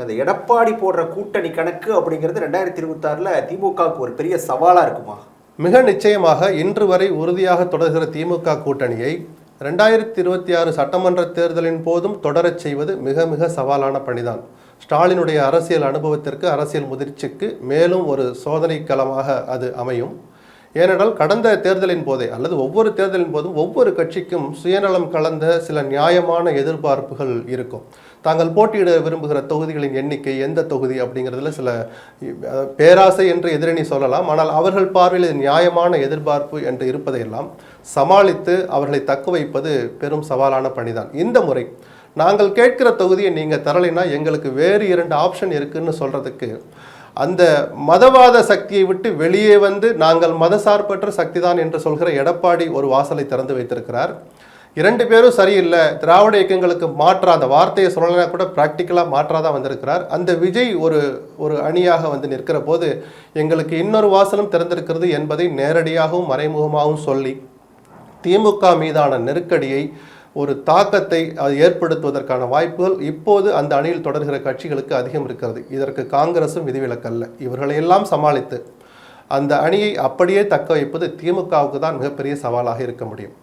சொல்லுங்கள். இந்த எடப்பாடி போடுற கூட்டணி கணக்கு அப்படிங்கிறது 2026 திமுகவுக்கு ஒரு பெரிய சவாலாக இருக்குமா? மிக நிச்சயமாக இன்று வரை உறுதியாக தொடர்கிற திமுக கூட்டணியை 2026 சட்டமன்ற தேர்தலின் போதும் தொடரச் செய்வது மிக மிக சவாலான பணிதான். ஸ்டாலினுடைய அரசியல் அனுபவத்திற்கு, அரசியல் முதிர்ச்சிக்கு மேலும் ஒரு சோதனை களமாக அது அமையும். ஏனென்றால் கடந்த தேர்தலின் போதே அல்லது ஒவ்வொரு தேர்தலின் போதும் ஒவ்வொரு கட்சிக்கும் சுயநலம் கலந்த சில நியாயமான எதிர்பார்ப்புகள் இருக்கும். தாங்கள் போட்டியிட விரும்புகிற தொகுதிகளின் எண்ணிக்கை, எந்த தொகுதி அப்படிங்கிறதுல சில பேராசை என்று எதிரணி சொல்லலாம். ஆனால் அவர்கள் பார்வையில் இது நியாயமான எதிர்பார்ப்பு என்று இருப்பதையெல்லாம் சமாளித்து அவர்களை தக்க வைப்பது பெரும் சவாலான பணிதான். இந்த முறை நாங்கள் கேட்கிற தொகுதியை நீங்கள் தரலைன்னா எங்களுக்கு வேறு 2 ஆப்ஷன் இருக்குன்னு சொல்கிறதுக்கு அந்த மதவாத சக்தியை விட்டு வெளியே வந்து நாங்கள் மதசார்பற்ற சக்தி தான் என்று சொல்கிற எடப்பாடி ஒரு வாசலை திறந்து வைத்திருக்கிறார். 2 பேரும் சரியில்லை, திராவிட இயக்கங்களுக்கு மாற்றா, அந்த வார்த்தையை சொல்லலைன்னா கூட ப்ராக்டிக்கலாக மாற்றாதான் வந்திருக்கிறார். அந்த விஜய் ஒரு அணியாக வந்து நிற்கிற போது எங்களுக்கு இன்னொரு வாசலும் திறந்திருக்கிறது என்பதை நேரடியாகவும் மறைமுகமாகவும் சொல்லி திமுக மீதான நெருக்கடியை, ஒரு தாக்கத்தை அது ஏற்படுத்துவதற்கான வாய்ப்புகள் இப்போது அந்த அணியில் தொடர்கிற கட்சிகளுக்கு அதிகம் இருக்கிறது. இதற்கு காங்கிரசும் விதிவிலக்கல்ல. இவர்களையெல்லாம் சமாளித்து அந்த அணியை அப்படியே தக்க வைப்பது திமுகவுக்கு தான் மிகப்பெரிய சவாலாக இருக்க முடியும்.